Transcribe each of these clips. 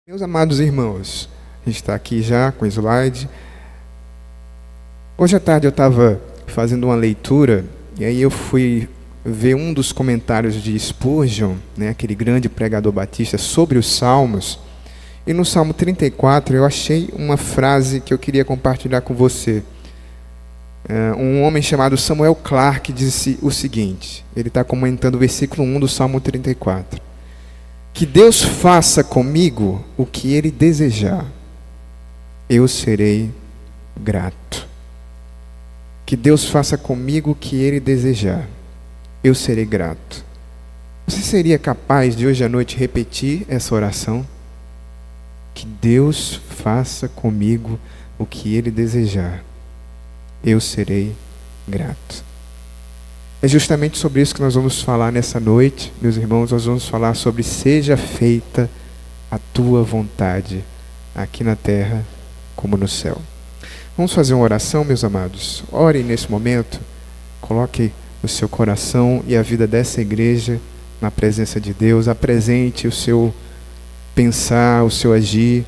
Meus amados irmãos, a gente está aqui já com o slide. Hoje à tarde eu estava fazendo uma leitura e aí eu fui ver um dos comentários de Spurgeon, aquele grande pregador batista, sobre os Salmos. E no Salmo 34 eu achei uma frase que eu queria compartilhar com você. Um homem chamado Samuel Clarke disse o seguinte, ele está comentando o versículo 1 do Salmo 34. Que Deus faça comigo o que Ele desejar, eu serei grato. Que Deus faça comigo o que Ele desejar, eu serei grato. Você seria capaz de hoje à noite repetir essa oração? Que Deus faça comigo o que Ele desejar, eu serei grato. É justamente sobre isso que nós vamos falar nessa noite, meus irmãos. Nós vamos falar sobre seja feita a tua vontade, aqui na terra como no céu. Vamos fazer uma oração, meus amados. Orem nesse momento, coloque o seu coração e a vida dessa igreja na presença de Deus. Apresente o seu pensar, o seu agir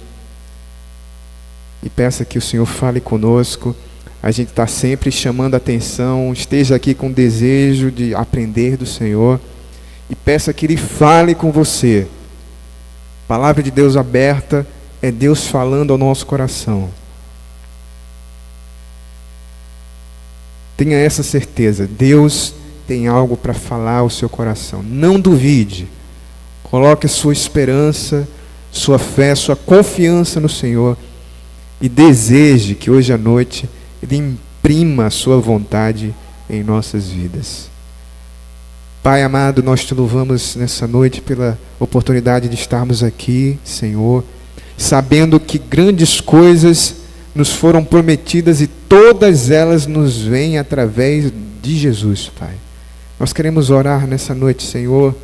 e peça que o Senhor fale conosco. A gente está sempre chamando a atenção, esteja aqui com desejo de aprender do Senhor e peça que Ele fale com você. Palavra de Deus aberta é Deus falando ao nosso coração. Tenha essa certeza, Deus tem algo para falar ao seu coração. Não duvide, coloque sua esperança, sua fé, sua confiança no Senhor e deseje que hoje à noite Ele imprima a sua vontade em nossas vidas. Pai amado, nós te louvamos nessa noite pela oportunidade de estarmos aqui, Senhor, sabendo que grandes coisas nos foram prometidas e todas elas nos vêm através de Jesus, Pai. Nós queremos orar nessa noite, Senhor,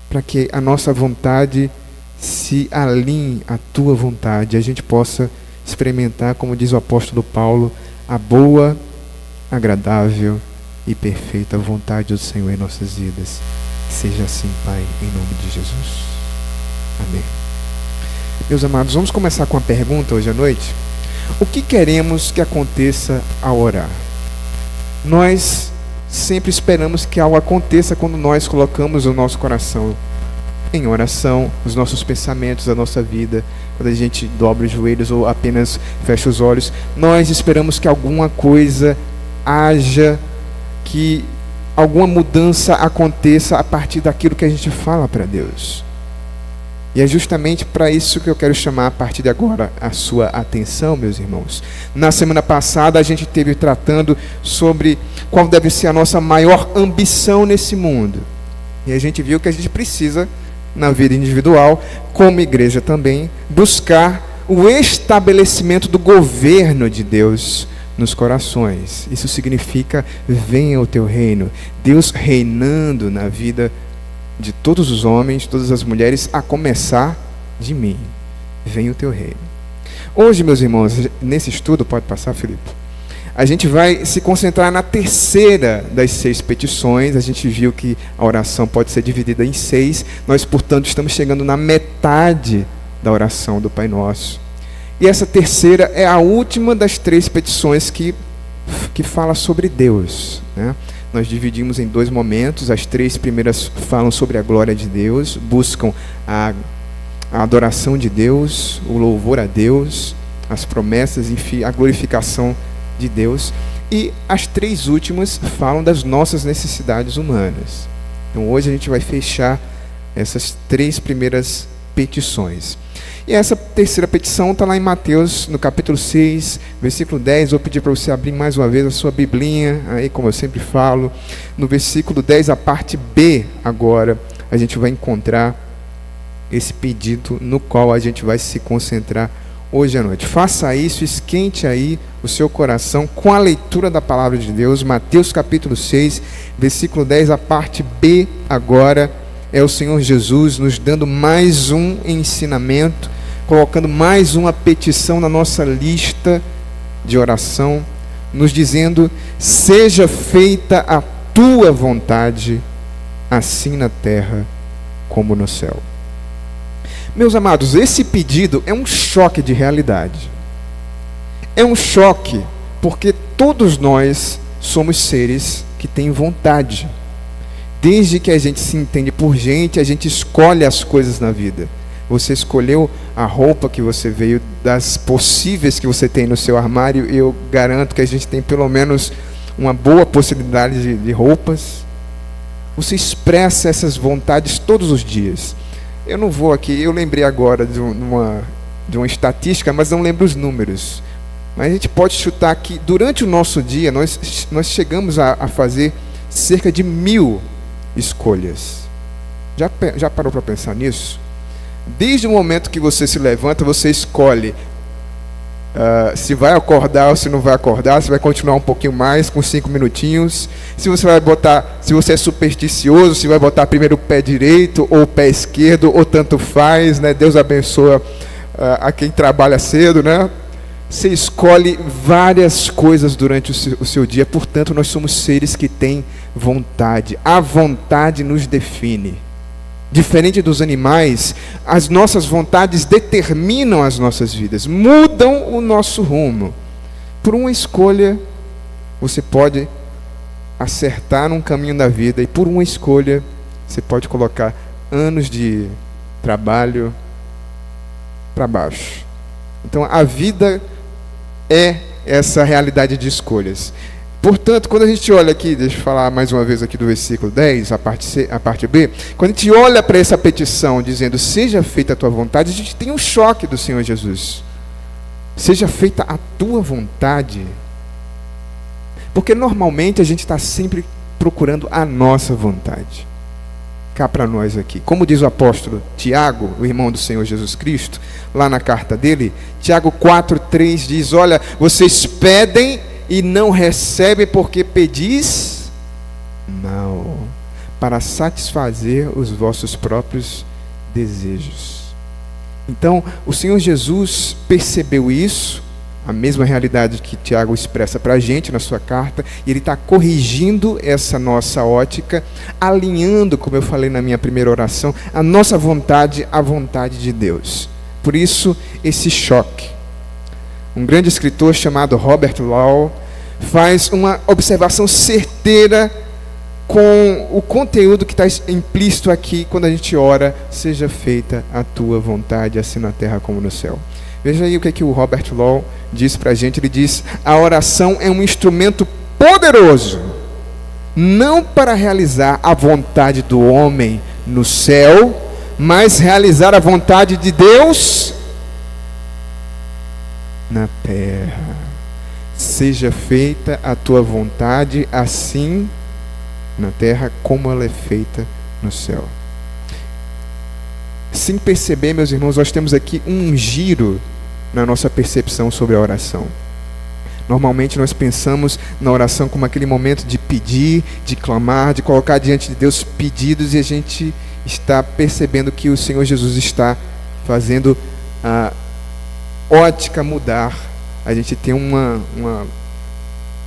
para que a nossa vontade se alinhe à tua vontade, a gente possa experimentar, como diz o apóstolo Paulo, a boa, agradável e perfeita vontade do Senhor em nossas vidas. Seja assim, Pai, em nome de Jesus. Amém. Meus amados, vamos começar com a pergunta hoje à noite. O que queremos que aconteça ao orar? Nós sempre esperamos que algo aconteça quando nós colocamos o nosso coração em oração, os nossos pensamentos, a nossa vida, quando a gente dobra os joelhos ou apenas fecha os olhos, nós esperamos que alguma coisa haja, que alguma mudança aconteça a partir daquilo que a gente fala para Deus. E é justamente para isso que eu quero chamar a partir de agora a sua atenção, meus irmãos. Na semana passada a gente esteve tratando sobre qual deve ser a nossa maior ambição nesse mundo. E a gente viu que a gente precisa, na vida individual, como igreja também, buscar o estabelecimento do governo de Deus nos corações. Isso significa, venha o teu reino, Deus reinando na vida de todos os homens, todas as mulheres, a começar de mim. Venha o teu reino. Hoje, meus irmãos, nesse estudo, pode passar, Filipe, a gente vai se concentrar na terceira das 6 petições. A gente viu que a oração pode ser dividida em 6. Nós, portanto, estamos chegando na metade da oração do Pai Nosso. E essa terceira é a última das 3 petições que fala sobre Deus, Nós dividimos em 2 momentos. As 3 primeiras falam sobre a glória de Deus, buscam a adoração de Deus, o louvor a Deus, as promessas, enfim, a glorificação de Deus, e as 3 últimas falam das nossas necessidades humanas. Então hoje a gente vai fechar essas 3 primeiras petições. E essa terceira petição está lá em Mateus, no capítulo 6, versículo 10. Vou pedir para você abrir mais uma vez a sua biblinha, aí como eu sempre falo, no versículo 10, a parte B agora, a gente vai encontrar esse pedido no qual a gente vai se concentrar hoje à noite. Faça isso, esquente aí o seu coração com a leitura da palavra de Deus. Mateus capítulo 6, versículo 10, a parte B agora, é o Senhor Jesus nos dando mais um ensinamento, colocando mais uma petição na nossa lista de oração, nos dizendo, seja feita a tua vontade, assim na terra como no céu. Meus amados, esse pedido é um choque de realidade. É um choque porque todos nós somos seres que têm vontade. Desde que a gente se entende por gente, a gente escolhe as coisas na vida. Você escolheu a roupa que você veio, das possíveis que você tem no seu armário, e eu garanto que a gente tem pelo menos uma boa possibilidade de roupas. Você expressa essas vontades todos os dias. Eu não vou aqui, eu lembrei agora de uma estatística, mas não lembro os números. Mas a gente pode chutar que durante o nosso dia nós chegamos a fazer cerca de 1000 escolhas. Já parou para pensar nisso? Desde o momento que você se levanta, você escolhe se vai acordar ou se não vai acordar, se vai continuar um pouquinho mais, com 5 minutinhos, se você é supersticioso, se vai botar primeiro o pé direito ou o pé esquerdo, ou tanto faz, né? Deus abençoa a quem trabalha cedo, né? Você escolhe várias coisas durante o seu dia, portanto, nós somos seres que têm vontade. A vontade nos define. Diferente dos animais, as nossas vontades determinam as nossas vidas, mudam o nosso rumo. Por uma escolha, você pode acertar num caminho da vida, e por uma escolha, você pode colocar anos de trabalho para baixo. Então, a vida é essa realidade de escolhas. Portanto, quando a gente olha aqui, deixa eu falar mais uma vez aqui do versículo 10, a parte B, quando a gente olha para essa petição dizendo, seja feita a tua vontade, a gente tem um choque do Senhor Jesus. Seja feita a tua vontade. Porque normalmente a gente está sempre procurando a nossa vontade. Cá para nós aqui. Como diz o apóstolo Tiago, o irmão do Senhor Jesus Cristo, lá na carta dele, Tiago 4:3 diz, olha, vocês pedem e não recebem porque pedis mal, para satisfazer os vossos próprios desejos. Então, o Senhor Jesus percebeu isso, a mesma realidade que Tiago expressa para a gente na sua carta, e ele está corrigindo essa nossa ótica, alinhando, como eu falei na minha primeira oração, a nossa vontade à vontade de Deus. Por isso, esse choque. Um grande escritor chamado Robert Law faz uma observação certeira com o conteúdo que está implícito aqui quando a gente ora, seja feita a tua vontade, assim na terra como no céu. Veja aí o que o Robert Law diz para a gente. Ele diz, a oração é um instrumento poderoso, não para realizar a vontade do homem no céu, mas realizar a vontade de Deus na terra. Seja feita a tua vontade, assim na terra como ela é feita no céu. Sem perceber, meus irmãos, nós temos aqui um giro na nossa percepção sobre a oração. Normalmente nós pensamos na oração como aquele momento de pedir, de clamar, de colocar diante de Deus pedidos, e a gente está percebendo que o Senhor Jesus está fazendo a ótica mudar. A gente tem uma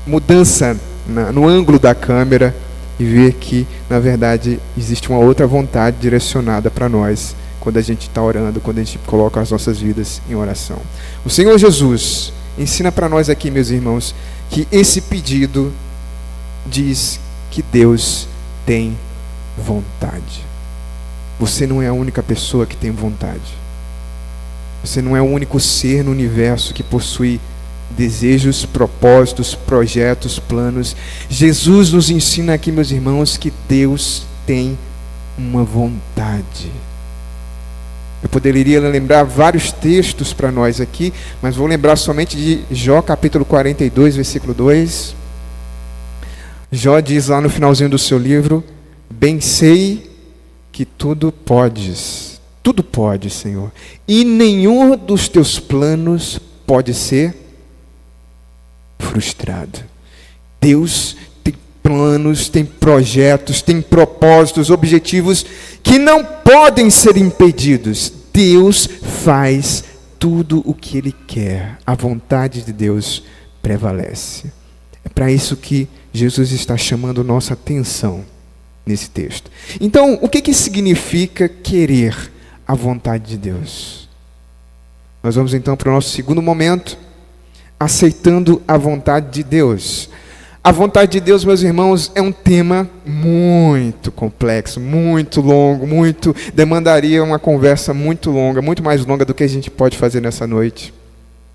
mudança no ângulo da câmera e ver que, na verdade, existe uma outra vontade direcionada para nós quando a gente está orando, quando a gente coloca as nossas vidas em oração. O Senhor Jesus ensina para nós aqui, meus irmãos, que esse pedido diz que Deus tem vontade. Você não é a única pessoa que tem vontade. Você não é o único ser no universo que possui desejos, propósitos, projetos, planos. Jesus nos ensina aqui, meus irmãos, que Deus tem uma vontade. Eu poderia lembrar vários textos para nós aqui, mas vou lembrar somente de Jó, capítulo 42, versículo 2. Jó diz lá no finalzinho do seu livro, bem sei que tudo podes, Senhor, e nenhum dos teus planos pode ser frustrado. Deus tem planos, tem projetos, tem propósitos, objetivos que não podem ser impedidos. Deus faz tudo o que Ele quer. A vontade de Deus prevalece. É para isso que Jesus está chamando nossa atenção nesse texto. Então, o que significa querer a vontade de Deus. Nós vamos então para o nosso segundo momento, aceitando a vontade de Deus. A vontade de Deus, meus irmãos, é um tema muito complexo, muito longo, demandaria uma conversa muito longa, muito mais longa do que a gente pode fazer nessa noite.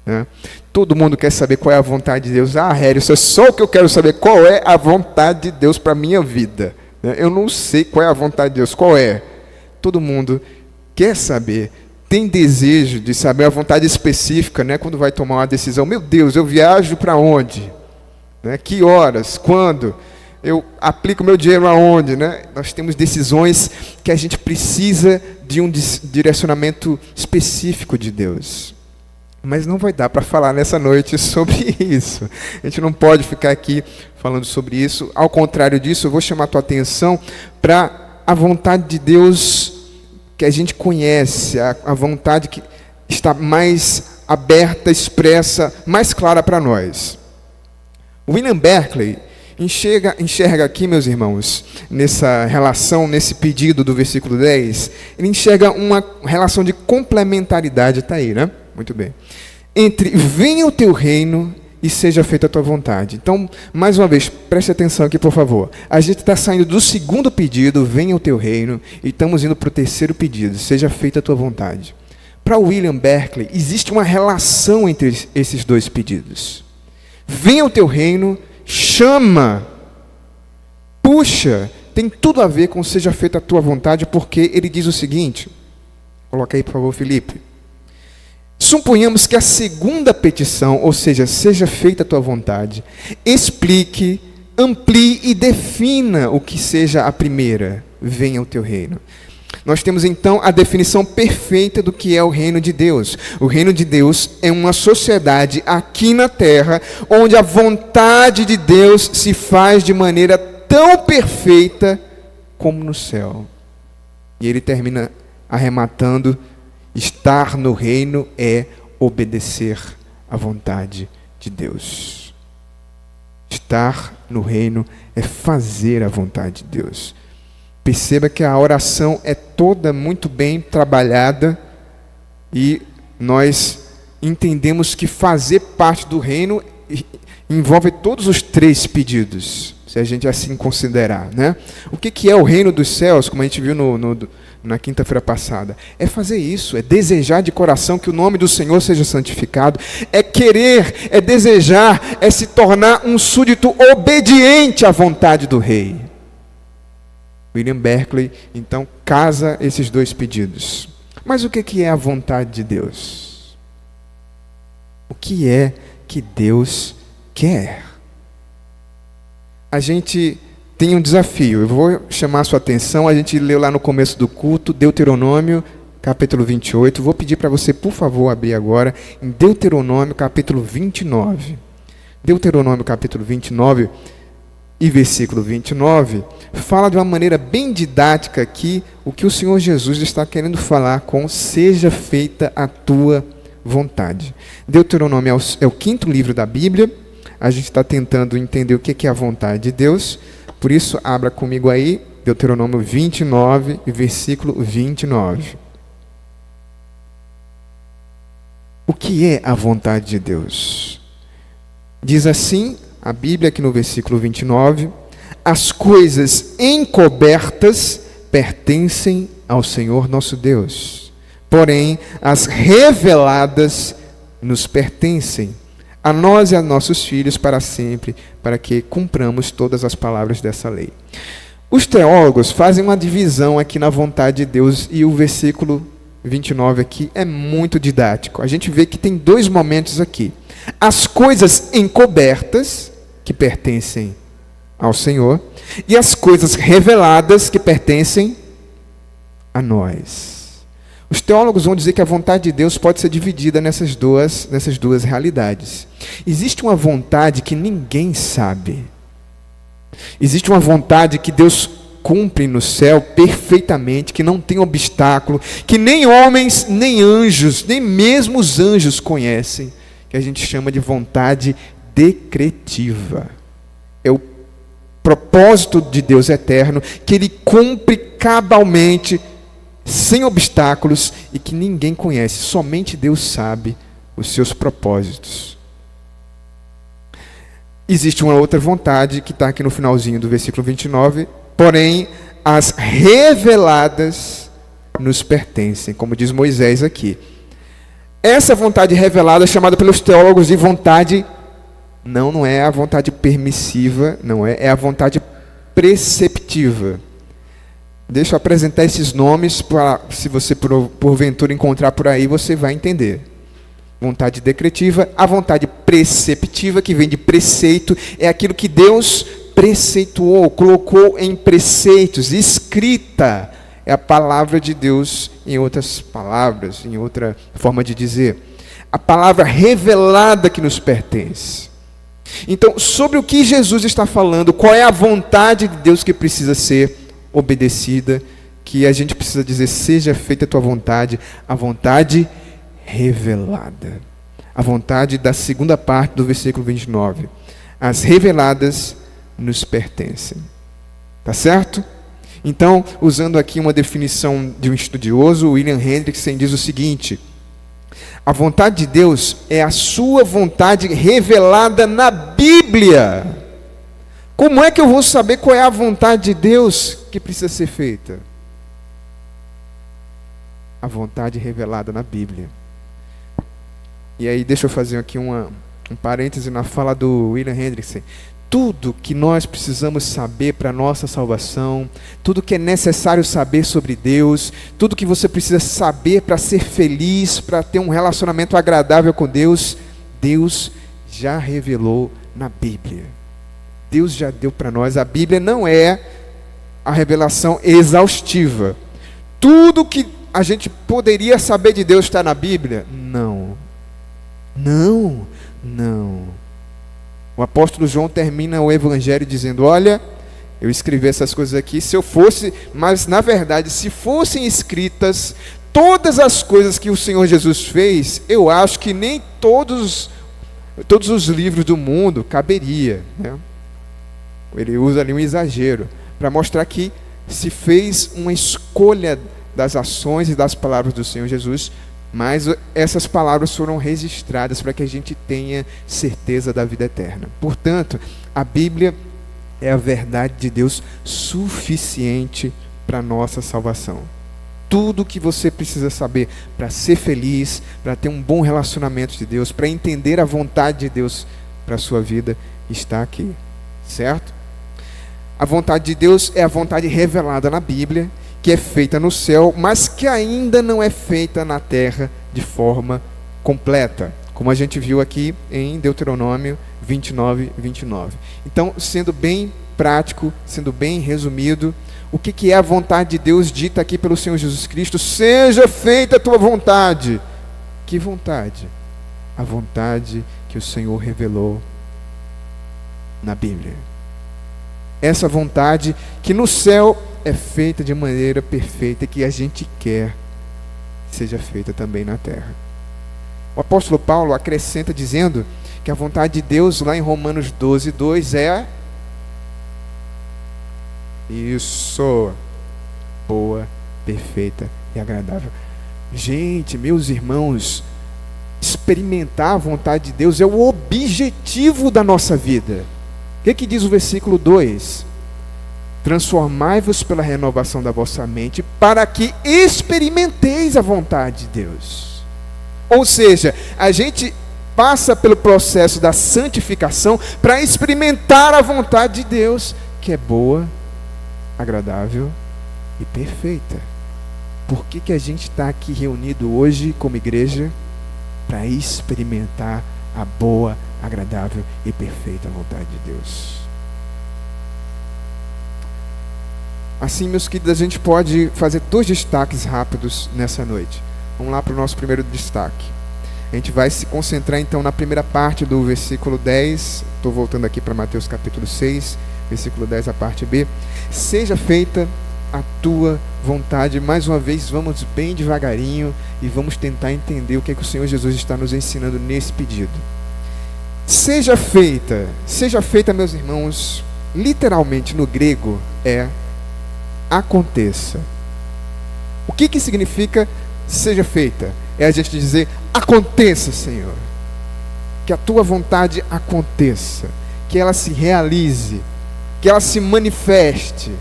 Né? Todo mundo quer saber qual é a vontade de Deus. Hério, isso é só o que eu quero saber, qual é a vontade de Deus para a minha vida. Né? Eu não sei qual é a vontade de Deus, qual é? Todo mundo quer saber, tem desejo de saber a vontade específica, né? Quando vai tomar uma decisão. Meu Deus, eu viajo para onde? Né? Que horas? Quando? Eu aplico meu dinheiro aonde? Né? Nós temos decisões que a gente precisa de um direcionamento específico de Deus. Mas não vai dar para falar nessa noite sobre isso. A gente não pode ficar aqui falando sobre isso. Ao contrário disso, eu vou chamar a tua atenção para a vontade de Deus que a gente conhece, a vontade que está mais aberta, expressa, mais clara para nós. William Barclay enxerga aqui, meus irmãos, nessa relação, nesse pedido do versículo 10, ele enxerga uma relação de complementaridade, está aí, né? Muito bem. Entre venha o teu reino e seja feita a tua vontade. Então, mais uma vez, preste atenção aqui, por favor. A gente está saindo do segundo pedido, venha o teu reino, e estamos indo para o terceiro pedido, seja feita a tua vontade. Para William Barclay, existe uma relação entre esses dois pedidos. Venha o teu reino, chama, puxa, tem tudo a ver com seja feita a tua vontade, porque ele diz o seguinte, coloca aí por favor, Felipe. Suponhamos que a segunda petição, ou seja feita a tua vontade, explique, amplie e defina o que seja a primeira, venha o teu reino. Nós temos então a definição perfeita do que é o reino de Deus. O reino de Deus é uma sociedade aqui na terra, onde a vontade de Deus se faz de maneira tão perfeita como no céu. E ele termina arrematando, estar no reino é obedecer à vontade de Deus. Estar no reino é fazer a vontade de Deus. Perceba que a oração é toda muito bem trabalhada e nós entendemos que fazer parte do reino envolve todos os três pedidos, se a gente assim considerar, né? O que é o reino dos céus, como a gente viu na quinta-feira passada? É fazer isso, é desejar de coração que o nome do Senhor seja santificado, é querer, é desejar, é se tornar um súdito obediente à vontade do rei. William Barclay, então, casa esses dois pedidos. Mas o que é a vontade de Deus? O que é que Deus quer? A gente tem um desafio, eu vou chamar a sua atenção, a gente leu lá no começo do culto, Deuteronômio, capítulo 28, vou pedir para você, por favor, abrir agora, em Deuteronômio, capítulo 29. Deuteronômio, capítulo 29, e versículo 29, fala de uma maneira bem didática aqui o que o Senhor Jesus está querendo falar com seja feita a tua vontade. Deuteronômio é o quinto livro da Bíblia, a gente está tentando entender o que é a vontade de Deus, por isso abra comigo aí, Deuteronômio 29, versículo 29. O que é a vontade de Deus? Diz assim a Bíblia, aqui no versículo 29, as coisas encobertas pertencem ao Senhor nosso Deus, porém as reveladas nos pertencem, a nós e a nossos filhos para sempre, para que cumpramos todas as palavras dessa lei. Os teólogos fazem uma divisão aqui na vontade de Deus, e o versículo 29 aqui é muito didático. A gente vê que tem dois momentos aqui. As coisas encobertas, que pertencem ao Senhor, e as coisas reveladas, que pertencem a nós. Os teólogos vão dizer que a vontade de Deus pode ser dividida nessas duas realidades. Existe uma vontade que ninguém sabe. Existe uma vontade que Deus cumpre no céu perfeitamente, que não tem obstáculo, que nem homens, nem anjos, nem mesmo os anjos conhecem, que a gente chama de vontade decretiva. É o propósito de Deus eterno, que Ele cumpre cabalmente, sem obstáculos e que ninguém conhece, somente Deus sabe os seus propósitos. Existe uma outra vontade que está aqui no finalzinho do versículo 29, porém as reveladas nos pertencem, como diz Moisés aqui. Essa vontade revelada é chamada pelos teólogos de vontade, não é a vontade permissiva, é a vontade preceptiva. Deixa eu apresentar esses nomes, para, se você porventura encontrar por aí, você vai entender. Vontade decretiva, a vontade preceptiva, que vem de preceito, é aquilo que Deus preceituou, colocou em preceitos, escrita. É a palavra de Deus, em outras palavras, em outra forma de dizer. A palavra revelada que nos pertence. Então, sobre o que Jesus está falando, qual é a vontade de Deus que precisa ser obedecida, que a gente precisa dizer, seja feita a tua vontade, a vontade revelada. A vontade da segunda parte do versículo 29. As reveladas nos pertencem. Tá certo? Então, usando aqui uma definição de um estudioso, William Hendrickson diz o seguinte: a vontade de Deus é a sua vontade revelada na Bíblia. Como é que eu vou saber qual é a vontade de Deus que precisa ser feita? A vontade revelada na Bíblia. E aí, deixa eu fazer aqui um parêntese na fala do William Hendrickson. Tudo que nós precisamos saber para a nossa salvação, tudo que é necessário saber sobre Deus, tudo que você precisa saber para ser feliz, para ter um relacionamento agradável com Deus, Deus já revelou na Bíblia. Deus já deu para nós. A Bíblia não é a revelação exaustiva. Tudo que a gente poderia saber de Deus está na Bíblia? Não. O apóstolo João termina o evangelho dizendo, olha, eu escrevi essas coisas aqui, mas na verdade, se fossem escritas todas as coisas que o Senhor Jesus fez, eu acho que nem todos os livros do mundo caberia, né? Ele usa ali um exagero, para mostrar que se fez uma escolha das ações e das palavras do Senhor Jesus, mas essas palavras foram registradas para que a gente tenha certeza da vida eterna. Portanto, a Bíblia é a verdade de Deus suficiente para a nossa salvação. Tudo que você precisa saber para ser feliz, para ter um bom relacionamento de Deus, para entender a vontade de Deus para a sua vida, está aqui. Certo? A vontade de Deus é a vontade revelada na Bíblia, que é feita no céu, mas que ainda não é feita na terra de forma completa, como a gente viu aqui em Deuteronômio 29. Então, sendo bem prático, sendo bem resumido, o que é a vontade de Deus dita aqui pelo Senhor Jesus Cristo? Seja feita a tua vontade. Que vontade? A vontade que o Senhor revelou na Bíblia. Essa vontade que no céu é feita de maneira perfeita e que a gente quer seja feita também na terra. O apóstolo Paulo acrescenta dizendo que a vontade de Deus lá em Romanos 12:2 é isso, boa, perfeita e agradável. Gente, meus irmãos, experimentar a vontade de Deus é o objetivo da nossa vida. O que diz o versículo 2? Transformai-vos pela renovação da vossa mente, para que experimenteis a vontade de Deus. Ou seja, a gente passa pelo processo da santificação para experimentar a vontade de Deus, que é boa, agradável e perfeita. Por que a gente está aqui reunido hoje como igreja? Para experimentar a boa, agradável e perfeita vontade de Deus. Assim, meus queridos, a gente pode fazer 2 destaques rápidos nessa noite. Vamos lá para o nosso primeiro destaque. A gente vai se concentrar então na primeira parte do versículo 10. Estou voltando aqui para Mateus capítulo 6, versículo 10, a parte B. Seja feita a tua vontade. Mais uma vez, vamos bem devagarinho e vamos tentar entender o que é que o Senhor Jesus está nos ensinando nesse pedido. Seja feita, meus irmãos, literalmente no grego é aconteça. O que significa seja feita? É a gente dizer: aconteça, Senhor. Que a tua vontade aconteça, que ela se realize, que ela se manifeste,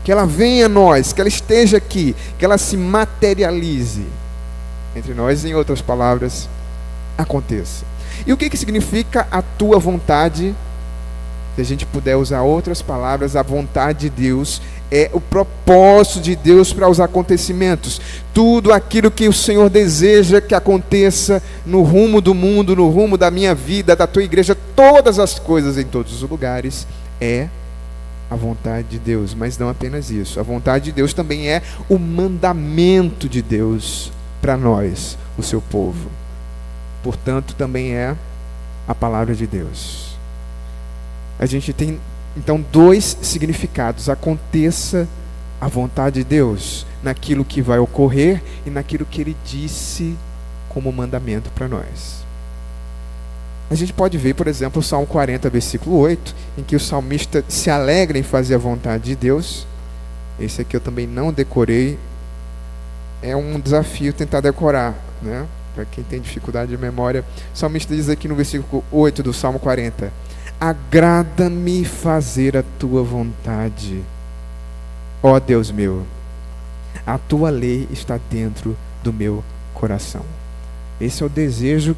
que ela venha a nós, que ela esteja aqui, que ela se materialize entre nós. Em outras palavras, aconteça. E o que significa a tua vontade? Se a gente puder usar outras palavras, a vontade de Deus é o propósito de Deus para os acontecimentos. Tudo aquilo que o Senhor deseja que aconteça no rumo do mundo, no rumo da minha vida, da tua igreja, todas as coisas em todos os lugares, é a vontade de Deus. Mas não apenas isso. A vontade de Deus também é o mandamento de Deus para nós, o seu povo. Portanto, também é a palavra de Deus. A gente tem, então, dois significados: aconteça a vontade de Deus naquilo que vai ocorrer e naquilo que Ele disse como mandamento para nós. A gente pode ver, por exemplo, o Salmo 40, versículo 8, em que o salmista se alegra em fazer a vontade de Deus. Esse aqui eu também não decorei. É um desafio tentar decorar, né? Para quem tem dificuldade de memória. O salmista diz aqui no versículo 8 do Salmo 40: agrada-me fazer a tua vontade, ó Deus meu, a tua lei está dentro do meu coração. Esse é o desejo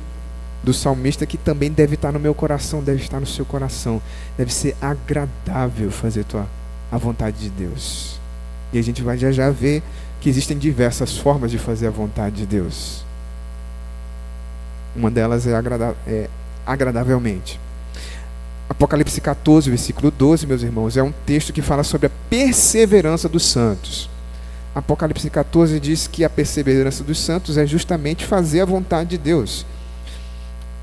do salmista, que também deve estar no meu coração, deve estar no seu coração. Deve ser agradável fazer a vontade de Deus. E a gente vai já ver que existem diversas formas de fazer a vontade de Deus. Uma delas é agradavelmente. Apocalipse 14, versículo 12, meus irmãos, é um texto que fala sobre a perseverança dos santos. Apocalipse 14 diz que a perseverança dos santos é justamente fazer a vontade de Deus.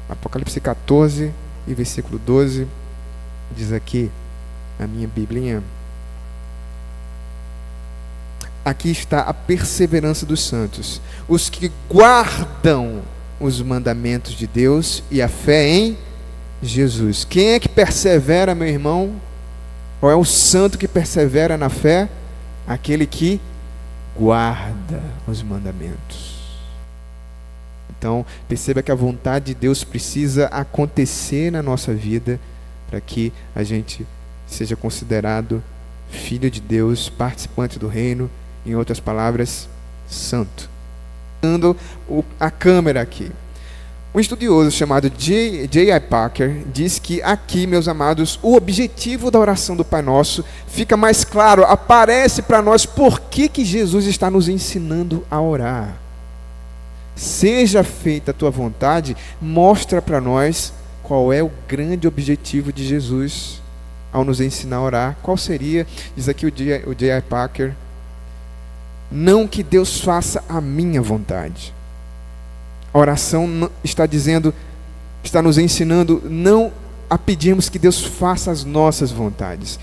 Apocalipse 14 e versículo 12 diz aqui, na minha biblinha: aqui está a perseverança dos santos, os que guardam os mandamentos de Deus e a fé em Jesus. Quem é que persevera, meu irmão? Qual é o santo que persevera na fé? Aquele que guarda os mandamentos. Então, perceba que a vontade de Deus precisa acontecer na nossa vida para que a gente seja considerado filho de Deus, participante do reino, em outras palavras, santo. Dando a câmera aqui. Um estudioso chamado J.I. Packer diz que aqui, meus amados, o objetivo da oração do Pai Nosso fica mais claro, aparece para nós por que Jesus está nos ensinando a orar. Seja feita a tua vontade, mostra para nós qual é o grande objetivo de Jesus ao nos ensinar a orar. Qual seria? Diz aqui o J.I. Packer: não que Deus faça a minha vontade. A oração está nos ensinando não a pedirmos que Deus faça as nossas vontades.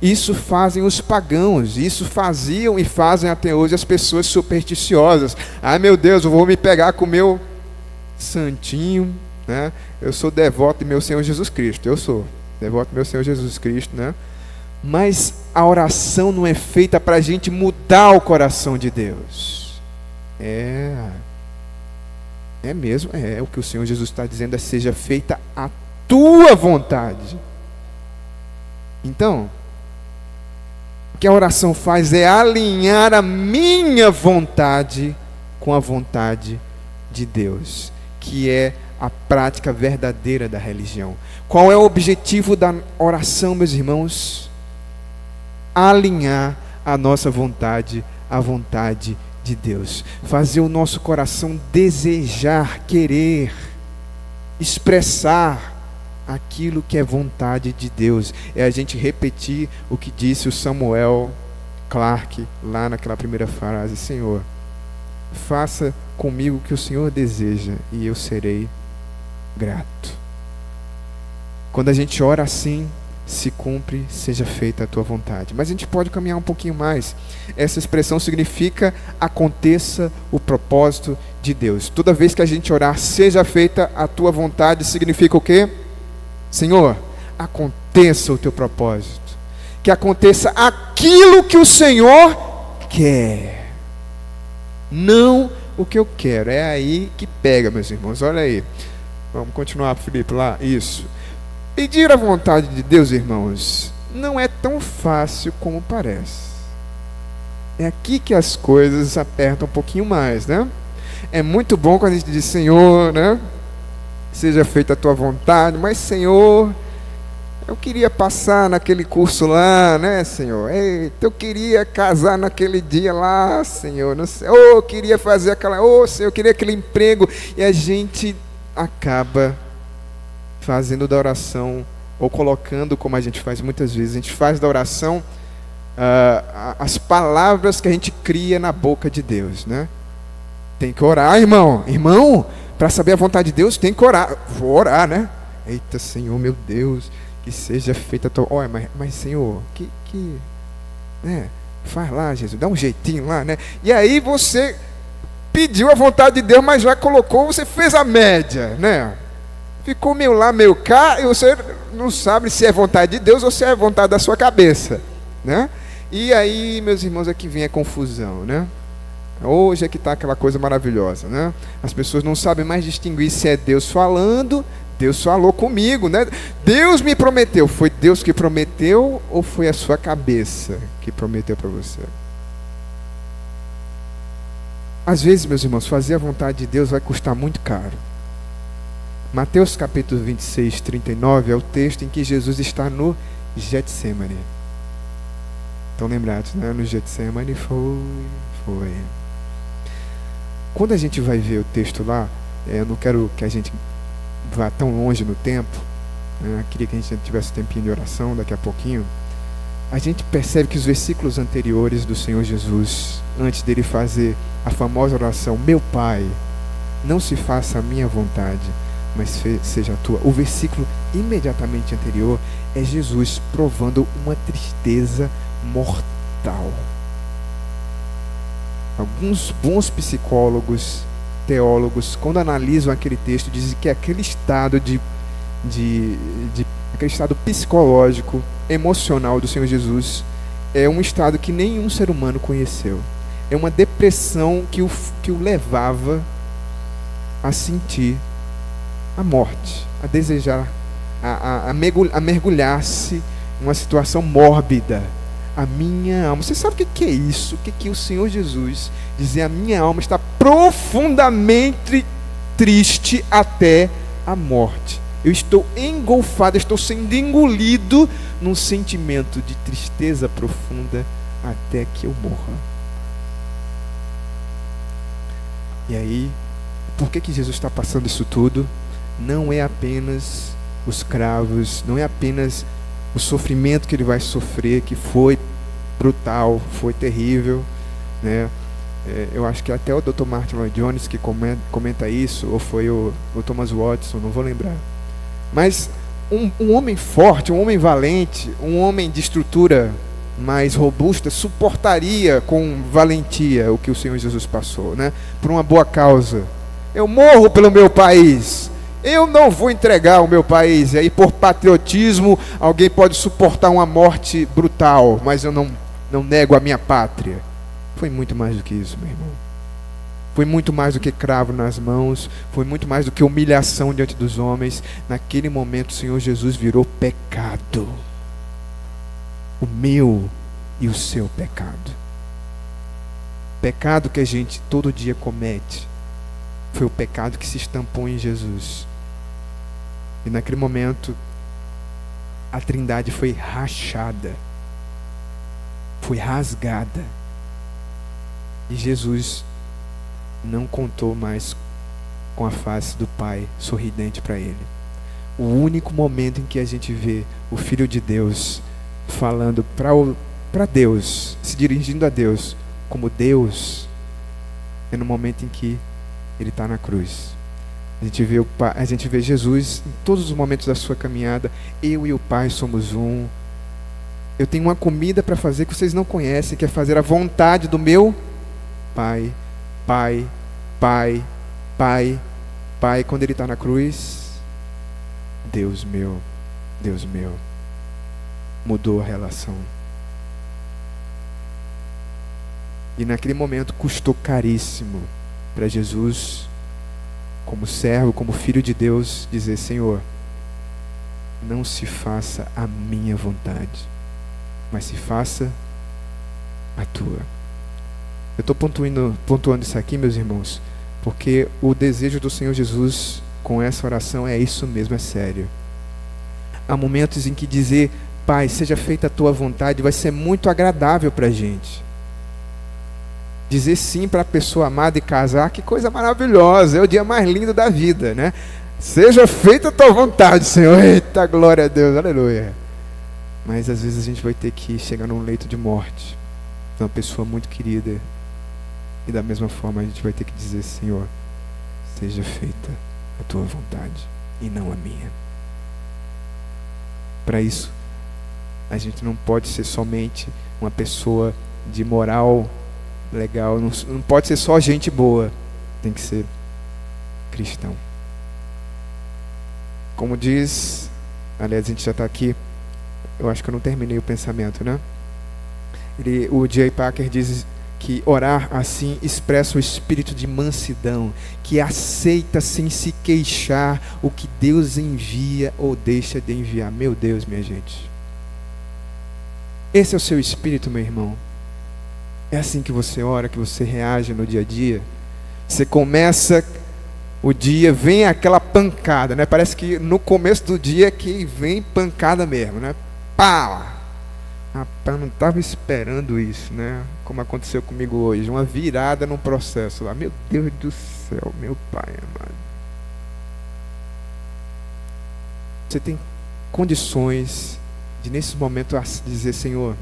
Isso fazem os pagãos, isso faziam e fazem até hoje as pessoas supersticiosas. Ai meu Deus, eu vou me pegar com o meu santinho, né? Eu sou devoto de meu Senhor Jesus Cristo, eu sou devoto do meu Senhor Jesus Cristo, né? Mas a oração não é feita para a gente mudar o coração de Deus. É mesmo, é o que o Senhor Jesus está dizendo, seja feita a tua vontade. Então, o que a oração faz é alinhar a minha vontade com a vontade de Deus, que é a prática verdadeira da religião. Qual é o objetivo da oração, meus irmãos? Alinhar a nossa vontade à vontade de Deus. Fazer o nosso coração desejar, querer, expressar aquilo que é vontade de Deus. É a gente repetir o que disse o Samuel Clarke lá naquela primeira frase: Senhor, faça comigo o que o Senhor deseja e eu serei grato. Quando a gente ora assim, se cumpre, seja feita a tua vontade. Mas a gente pode caminhar um pouquinho mais. Essa expressão significa aconteça o propósito de Deus. Toda vez que a gente orar, seja feita a tua vontade, significa o quê? Senhor, aconteça o teu propósito. Que aconteça aquilo que o Senhor quer. não o que eu quero. É aí que pega, meus irmãos. Olha aí. Vamos continuar, Felipe, lá. Isso. Pedir a vontade de Deus, irmãos, não é tão fácil como parece. É aqui que as coisas apertam um pouquinho mais, né? É muito bom quando a gente diz, Senhor, né? Seja feita a tua vontade, mas Senhor, eu queria passar naquele curso lá, né, Senhor? Eita, eu queria casar naquele dia lá, Senhor. Não sei. Eu queria fazer aquela. Senhor, eu queria aquele emprego. E a gente acaba fazendo da oração, ou colocando, como a gente faz muitas vezes, a gente faz da oração as palavras que a gente cria na boca de Deus, né? Tem que orar, irmão. Irmão, para saber a vontade de Deus, tem que orar. Vou orar, né? Eita, Senhor, meu Deus, que seja feita a tua... Olha, mas Senhor, né? Faz lá, Jesus, dá um jeitinho lá, né? E aí você pediu a vontade de Deus, mas já colocou, você fez a média, né? Ficou meio lá, meio cá, e você não sabe se é vontade de Deus ou se é vontade da sua cabeça, né? E aí, meus irmãos, aqui vem a confusão, né? Hoje é que está aquela coisa maravilhosa, né? As pessoas não sabem mais distinguir se é Deus falando, Deus falou comigo, né? Deus me prometeu. Foi Deus que prometeu ou foi a sua cabeça que prometeu para você? Às vezes, meus irmãos, fazer a vontade de Deus vai custar muito caro. Mateus capítulo 26, 39 é o texto em que Jesus está no Getsemane. Estão lembrados, né? No Getsemane foi. Quando a gente vai ver o texto lá, eu não quero que a gente vá tão longe no tempo, né? Queria que a gente tivesse tempinho de oração daqui a pouquinho. A gente percebe que os versículos anteriores do Senhor Jesus, antes dele fazer a famosa oração, meu Pai, não se faça a minha vontade, mas seja a tua. O versículo imediatamente anterior é Jesus provando uma tristeza mortal. Alguns bons psicólogos, teólogos, quando analisam aquele texto, dizem que aquele estado aquele estado psicológico, emocional do Senhor Jesus é um estado que nenhum ser humano conheceu. É uma depressão que o levava a sentir a morte, a desejar, a mergulhar-se numa situação mórbida. A minha alma, você sabe o que é isso? O que o Senhor Jesus dizia? A minha alma está profundamente triste até a morte. Eu estou engolfado, estou sendo engolido num sentimento de tristeza profunda até que eu morra. E aí, por que Jesus está passando isso tudo? Não é apenas os cravos, não é apenas o sofrimento que ele vai sofrer, que foi brutal, foi terrível, né? Eu acho que até o Dr. Martin Lloyd Jones que comenta isso, ou foi o Thomas Watson, não vou lembrar. Mas um homem forte, um homem valente, um homem de estrutura mais robusta, suportaria com valentia o que o Senhor Jesus passou, né? Por uma boa causa. Eu morro pelo meu país. Eu não vou entregar o meu país. E aí, por patriotismo, alguém pode suportar uma morte brutal, mas eu não nego a minha pátria. Foi muito mais do que isso, meu irmão. Foi muito mais do que cravo nas mãos. Foi muito mais do que humilhação diante dos homens. Naquele momento, o Senhor Jesus virou pecado. O meu e o seu pecado. Pecado que a gente todo dia comete. Foi o pecado que se estampou em Jesus. E naquele momento, a Trindade foi rachada. Foi rasgada. E Jesus não contou mais com a face do Pai sorridente para ele. O único momento em que a gente vê o Filho de Deus falando para Deus, se dirigindo a Deus como Deus, é no momento em que ele está na cruz. A gente vê Jesus em todos os momentos da sua caminhada. Eu e o Pai somos um. Eu tenho uma comida para fazer que vocês não conhecem, que é fazer a vontade do meu Pai. Pai, Pai, Pai, Pai. Quando ele está na cruz, Deus meu, mudou a relação. E naquele momento custou caríssimo para Jesus, como servo, como filho de Deus, dizer: Senhor, não se faça a minha vontade, mas se faça a tua. Eu estou pontuando isso aqui, meus irmãos, porque o desejo do Senhor Jesus com essa oração é isso mesmo, é sério. Há momentos em que dizer: Pai, seja feita a tua vontade, vai ser muito agradável para a gente. Dizer sim para a pessoa amada e casar, que coisa maravilhosa, é o dia mais lindo da vida, né? Seja feita a tua vontade, Senhor. Eita, glória a Deus, aleluia. Mas às vezes a gente vai ter que chegar num leito de morte de uma pessoa muito querida, e da mesma forma a gente vai ter que dizer: Senhor, seja feita a tua vontade e não a minha. Para isso, a gente não pode ser somente uma pessoa de moral legal, não pode ser só gente boa, tem que ser cristão. Como diz, aliás, a gente já está aqui, eu acho que eu não terminei o pensamento, né? O J. Packer diz que orar assim expressa o espírito de mansidão, que aceita sem se queixar o que Deus envia ou deixa de enviar. Meu Deus, minha gente. Esse é o seu espírito, meu irmão. É assim que você ora, que você reage no dia a dia. Você começa o dia, vem aquela pancada, né? Parece que no começo do dia que vem pancada mesmo, né? Pá! Rapaz, não estava esperando isso, né? Como aconteceu comigo hoje, uma virada no processo lá. Meu Deus do céu, meu Pai amado. Você tem condições de, nesse momento, dizer: Senhor,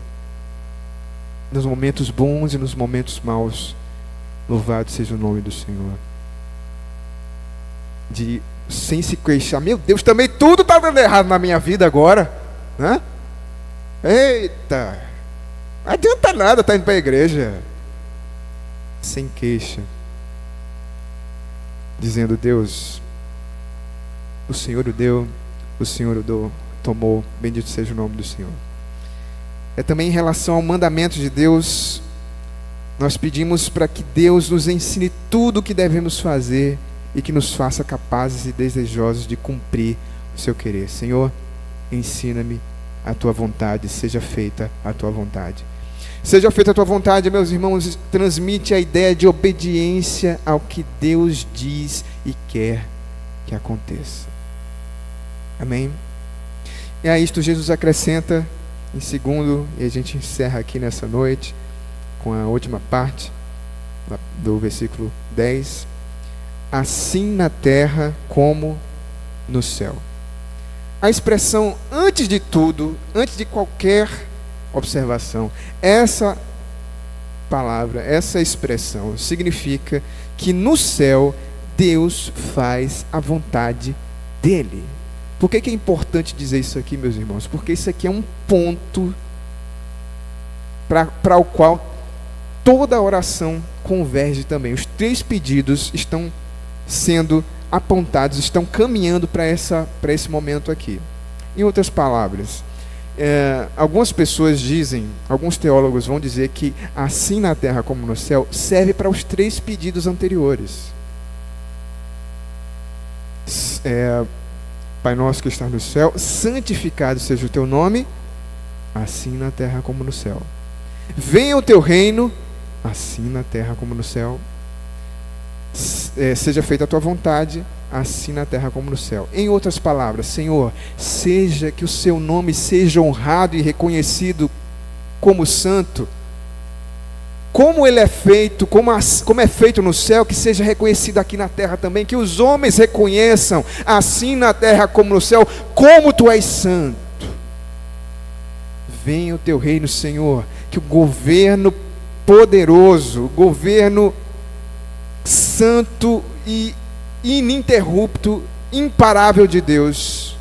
nos momentos bons e nos momentos maus, louvado seja o nome do Senhor. De, sem se queixar: meu Deus, também tudo está dando errado na minha vida agora, né? Eita, não adianta nada estar indo para a igreja. Sem queixa, dizendo: Deus, o Senhor o deu, o Senhor o tomou, bendito seja o nome do Senhor. É também em relação ao mandamento de Deus, nós pedimos para que Deus nos ensine tudo o que devemos fazer e que nos faça capazes e desejosos de cumprir o seu querer. Senhor, ensina-me a tua vontade, seja feita a tua vontade. Seja feita a tua vontade, meus irmãos, transmite a ideia de obediência ao que Deus diz e quer que aconteça. Amém? E a isto Jesus acrescenta em segundo, e a gente encerra aqui nessa noite com a última parte do versículo 10: assim na terra como no céu. A expressão, antes de tudo, antes de qualquer observação, essa palavra, essa expressão significa que no céu Deus faz a vontade dele. Por que é importante dizer isso aqui, meus irmãos? Porque isso aqui é um ponto para o qual toda a oração converge também. Os 3 pedidos estão sendo apontados, estão caminhando para esse momento aqui. Em outras palavras, algumas pessoas dizem, alguns teólogos vão dizer que assim na terra como no céu serve para os 3 pedidos anteriores. Pai nosso que está no céu, santificado seja o teu nome, assim na terra como no céu. Venha o teu reino, assim na terra como no céu. Seja feita a tua vontade, assim na terra como no céu. Em outras palavras, Senhor, seja que o seu nome seja honrado e reconhecido como santo, como ele é feito, como é feito no céu, que seja reconhecido aqui na terra também, que os homens reconheçam, assim na terra como no céu, como tu és santo. Venha o teu reino, Senhor, que o governo poderoso, o governo santo e ininterrupto, imparável de Deus,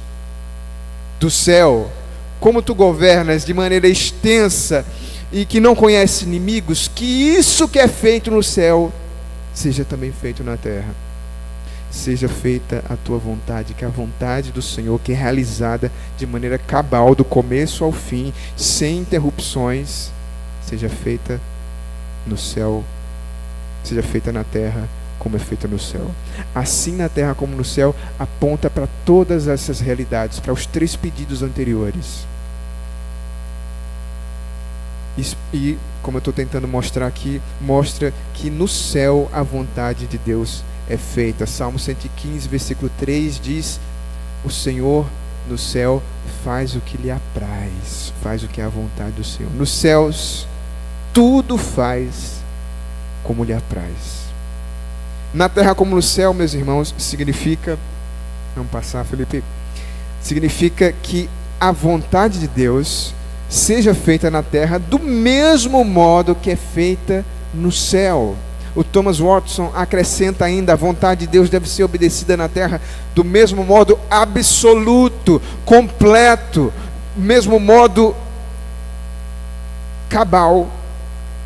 do céu, como tu governas de maneira extensa e que não conhece inimigos, que isso que é feito no céu seja também feito na terra. Seja feita a tua vontade, que a vontade do Senhor, que é realizada de maneira cabal, do começo ao fim, sem interrupções, seja feita no céu, seja feita na terra como é feita no céu. Assim na terra como no céu aponta para todas essas realidades, para os 3 pedidos anteriores. E como eu estou tentando mostrar aqui, mostra que no céu a vontade de Deus é feita. Salmo 115, versículo 3 diz: o Senhor no céu faz o que lhe apraz, faz o que é a vontade do Senhor. Nos céus, tudo faz como lhe apraz. Na terra como no céu, meus irmãos, significa, vamos passar, Felipe, significa que a vontade de Deus seja feita na terra do mesmo modo que é feita no céu. O Thomas Watson acrescenta ainda: a vontade de Deus deve ser obedecida na terra do mesmo modo absoluto, completo, mesmo modo cabal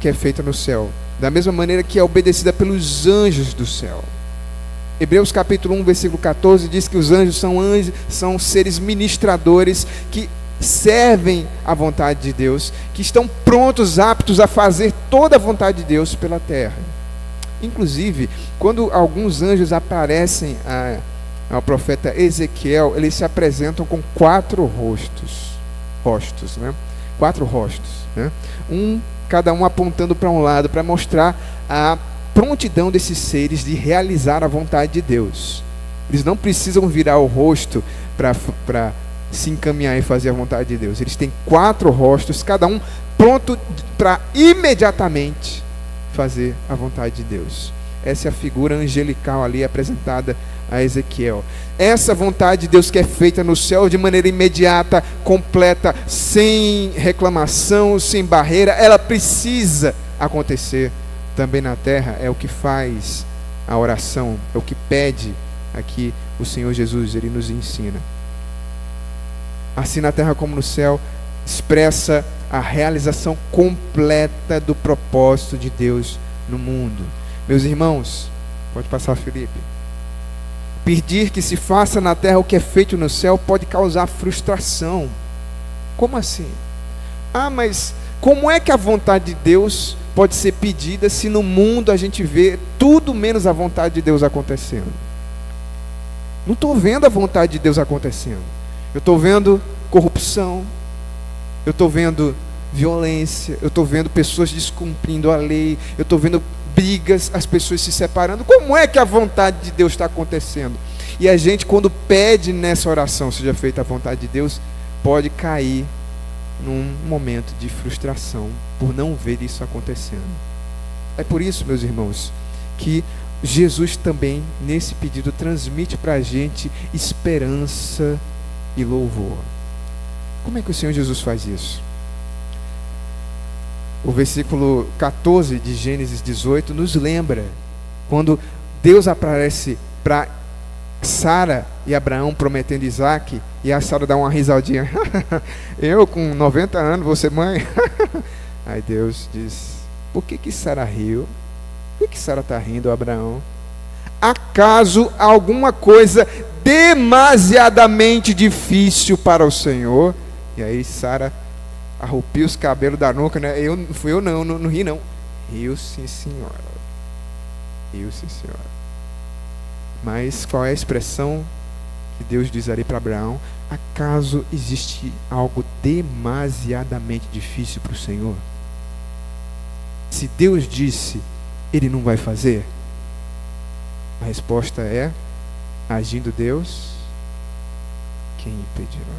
que é feita no céu, da mesma maneira que é obedecida pelos anjos do céu. Hebreus capítulo 1, versículo 14 diz que os anjos são seres ministradores que servem à vontade de Deus, que estão prontos, aptos a fazer toda a vontade de Deus pela terra. Inclusive, quando alguns anjos aparecem ao profeta Ezequiel, eles se apresentam com 4 rostos, né? 4 rostos, né? Cada um apontando para um lado, para mostrar a prontidão desses seres de realizar a vontade de Deus. Eles não precisam virar o rosto para se encaminhar e fazer a vontade de Deus. Eles têm 4 rostos, cada um pronto para imediatamente fazer a vontade de Deus. Essa é a figura angelical ali apresentada a Ezequiel. Essa vontade de Deus que é feita no céu de maneira imediata, completa, sem reclamação, sem barreira, ela precisa acontecer também na terra. É o que faz a oração, é o que pede aqui o Senhor Jesus, Ele nos ensina. Assim na terra como no céu, expressa a realização completa do propósito de Deus no mundo. Meus irmãos, pode passar, Felipe. Pedir que se faça na terra o que é feito no céu pode causar frustração. Como assim? Mas como é que a vontade de Deus pode ser pedida se no mundo a gente vê tudo menos a vontade de Deus acontecendo? Não estou vendo a vontade de Deus acontecendo. Eu estou vendo corrupção, eu estou vendo violência, eu estou vendo pessoas descumprindo a lei, eu estou vendo brigas, as pessoas se separando. Como é que a vontade de Deus está acontecendo? E a gente, quando pede nessa oração seja feita a vontade de Deus, pode cair num momento de frustração por não ver isso acontecendo. É por isso, meus irmãos, que Jesus também nesse pedido transmite para a gente esperança e louvor. Como é que o Senhor Jesus faz isso? O versículo 14 de Gênesis 18 nos lembra quando Deus aparece para Sara e Abraão prometendo Isaac, e a Sara dá uma risadinha. Eu com 90 anos, vou ser mãe. Aí Deus diz: por que Sara riu? Por que Sara está rindo, Abraão? Acaso alguma coisa demasiadamente difícil para o Senhor? E aí Sara arrupia os cabelos da nuca, né? Não ri não. Riu sim, senhora. Riu sim, senhora. Mas qual é a expressão que Deus diz ali para Abraão? Acaso existe algo demasiadamente difícil para o Senhor? Se Deus disse, Ele não vai fazer? A resposta é: agindo Deus, quem impedirá?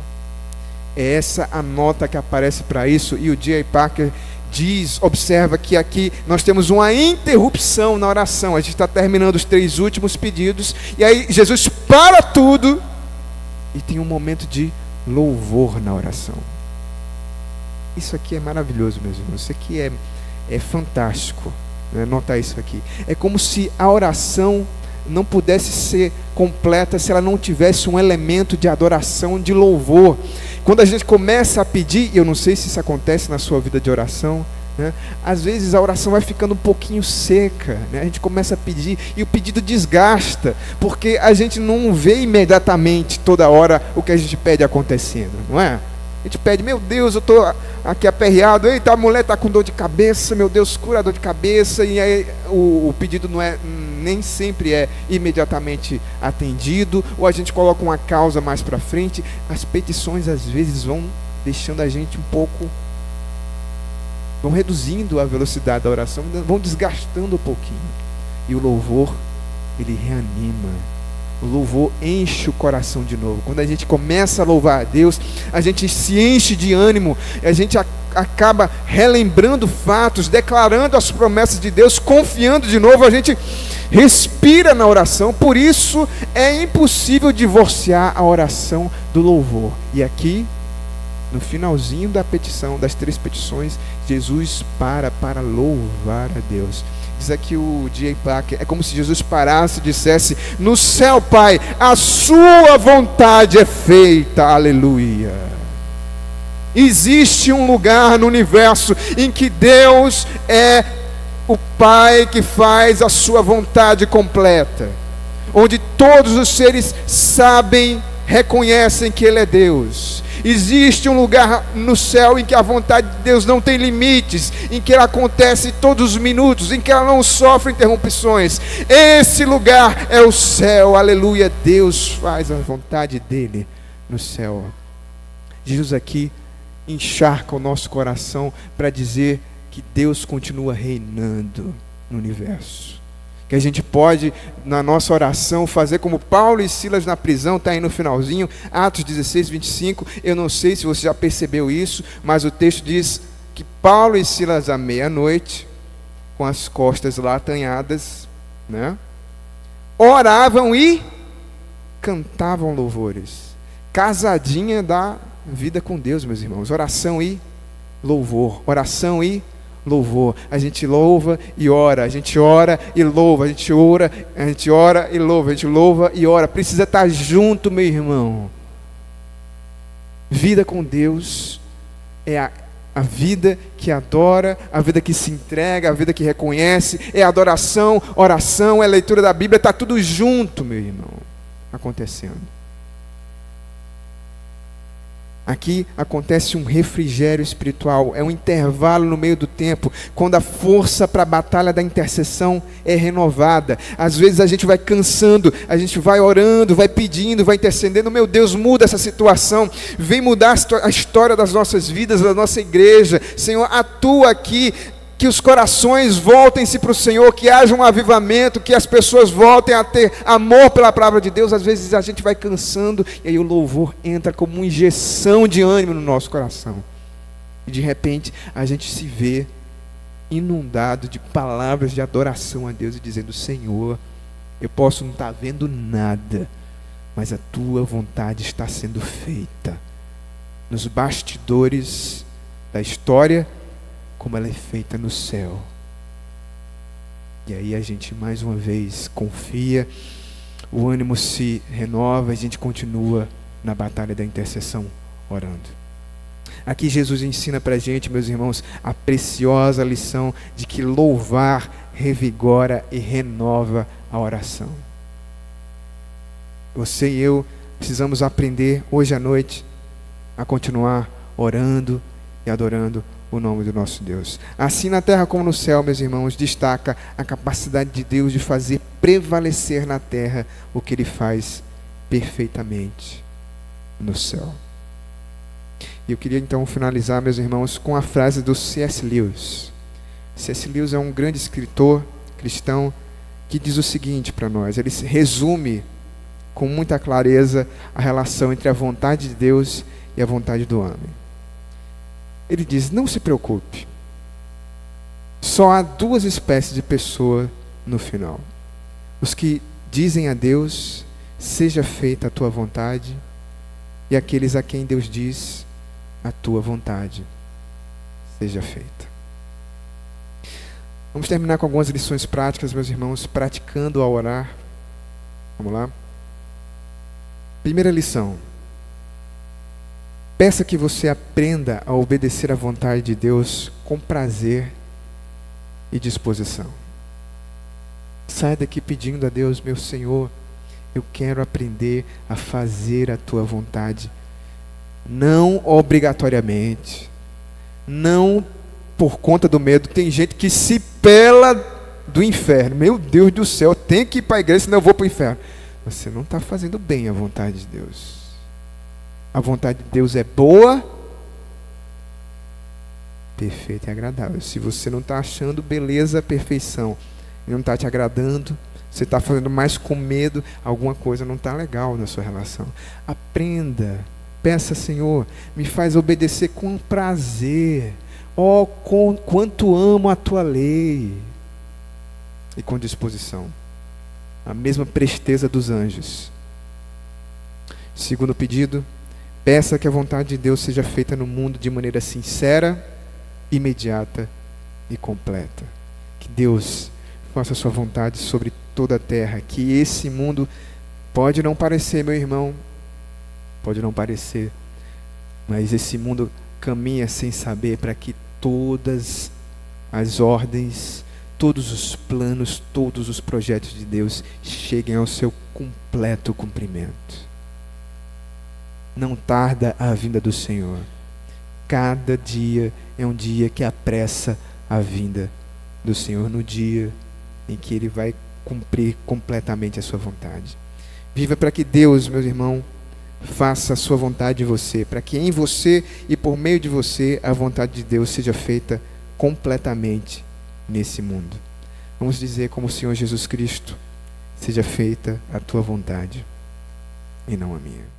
É essa a nota que aparece para isso. E o J.I. Packer observa que aqui nós temos uma interrupção na oração. A gente está terminando os 3 últimos pedidos, e aí Jesus para tudo e tem um momento de louvor na oração. Isso aqui é maravilhoso, meus irmãos. Isso aqui é fantástico, né? Notar isso aqui. É como se a oração não pudesse ser completa se ela não tivesse um elemento de adoração, de louvor. Quando a gente começa a pedir, e eu não sei se isso acontece na sua vida de oração, né? Às vezes a oração vai ficando um pouquinho seca, né? A gente começa a pedir e o pedido desgasta, porque a gente não vê imediatamente toda hora o que a gente pede acontecendo, não é? gente pede, meu Deus, eu estou aqui aperreado, eita, a mulher está com dor de cabeça, meu Deus, cura a dor de cabeça, e aí o pedido nem sempre é imediatamente atendido, ou a gente coloca uma causa mais para frente. As petições às vezes vão deixando a gente um pouco, vão reduzindo a velocidade da oração, vão desgastando um pouquinho, e o louvor, ele reanima. O louvor enche o coração de novo. Quando a gente começa a louvar a Deus, a gente se enche de ânimo, a gente acaba relembrando fatos, declarando as promessas de Deus, confiando de novo, a gente respira na oração. Por isso é impossível divorciar a oração do louvor. E aqui, no finalzinho da petição, das 3 petições, Jesus para louvar a Deus. Diz aqui o J. Packer, é como se Jesus parasse e dissesse: no céu, Pai, a sua vontade é feita, aleluia. Existe um lugar no universo em que Deus é o Pai que faz a sua vontade completa, onde todos os seres sabem, reconhecem que Ele é Deus. Existe um lugar no céu em que a vontade de Deus não tem limites, em que ela acontece todos os minutos, em que ela não sofre interrupções. Esse lugar é o céu, aleluia. Deus faz a vontade dele no céu. Jesus aqui encharca o nosso coração para dizer que Deus continua reinando no universo. Que a gente pode, na nossa oração, fazer como Paulo e Silas na prisão, está aí no finalzinho, Atos 16, 25, eu não sei se você já percebeu isso, mas o texto diz que Paulo e Silas à meia-noite, com as costas lá atanhadas, né, oravam e cantavam louvores. Casadinha da vida com Deus, meus irmãos, oração e louvor, oração e louvor. A gente louva e ora, a gente ora e louva, a gente ora e louva, a gente louva e ora. Precisa estar junto, meu irmão. Vida com Deus é a vida que adora, a vida que se entrega, a vida que reconhece, é adoração, oração, é leitura da Bíblia, está tudo junto, meu irmão, acontecendo. Aqui acontece um refrigério espiritual, é um intervalo no meio do tempo, quando a força para a batalha da intercessão é renovada. Às vezes a gente vai cansando, a gente vai orando, vai pedindo, vai intercedendo. Meu Deus, muda essa situação, vem mudar a história das nossas vidas, da nossa igreja. Senhor, atua aqui, que os corações voltem-se para o Senhor, que haja um avivamento, que as pessoas voltem a ter amor pela palavra de Deus. Às vezes a gente vai cansando, e aí o louvor entra como uma injeção de ânimo no nosso coração. E de repente a gente se vê inundado de palavras de adoração a Deus e dizendo: Senhor, eu posso não estar vendo nada, mas a tua vontade está sendo feita nos bastidores da história, como ela é feita no céu. E aí a gente mais uma vez confia, o ânimo se renova, a gente continua na batalha da intercessão orando. Aqui Jesus ensina para a gente, meus irmãos, a preciosa lição de que louvar revigora e renova a oração. Você e eu precisamos aprender hoje à noite a continuar orando e adorando o nome do nosso Deus. Assim na terra como no céu, meus irmãos, destaca a capacidade de Deus de fazer prevalecer na terra o que Ele faz perfeitamente no céu. E eu queria então finalizar, meus irmãos, com a frase do C.S. Lewis. C.S. Lewis é um grande escritor cristão que diz o seguinte para nós. Ele resume com muita clareza a relação entre a vontade de Deus e a vontade do homem. Ele diz: não se preocupe, só há 2 espécies de pessoa no final: os que dizem a Deus, seja feita a tua vontade, e aqueles a quem Deus diz, a tua vontade seja feita. Vamos terminar com algumas lições práticas, meus irmãos, praticando a orar. Vamos lá? Primeira lição: peça que você aprenda a obedecer à vontade de Deus com prazer e disposição. Saia daqui pedindo a Deus: meu Senhor, eu quero aprender a fazer a tua vontade. Não obrigatoriamente. Não por conta do medo. Tem gente que se pela do inferno. Meu Deus do céu, eu tenho que ir para a igreja, senão eu vou para o inferno. Você não está fazendo bem a vontade de Deus. A vontade de Deus é boa, perfeita e agradável. Se você não está achando beleza, perfeição, e não está te agradando, você está fazendo mais com medo, alguma coisa não está legal na sua relação. Aprenda, peça, Senhor, me faz obedecer com prazer. Oh, quanto amo a tua lei. E com disposição. A mesma presteza dos anjos. Segundo pedido, peça que a vontade de Deus seja feita no mundo de maneira sincera, imediata e completa. Que Deus faça a sua vontade sobre toda a terra. Que esse mundo pode não parecer, meu irmão, pode não parecer, mas esse mundo caminha sem saber para que todas as ordens, todos os planos, todos os projetos de Deus cheguem ao seu completo cumprimento. Não tarda a vinda do Senhor. Cada dia é um dia que apressa a vinda do Senhor, no dia em que Ele vai cumprir completamente a sua vontade. Viva para que Deus, meus irmãos, faça a sua vontade em você, para que em você e por meio de você a vontade de Deus seja feita completamente nesse mundo. Vamos dizer como o Senhor Jesus Cristo: seja feita a tua vontade e não a minha.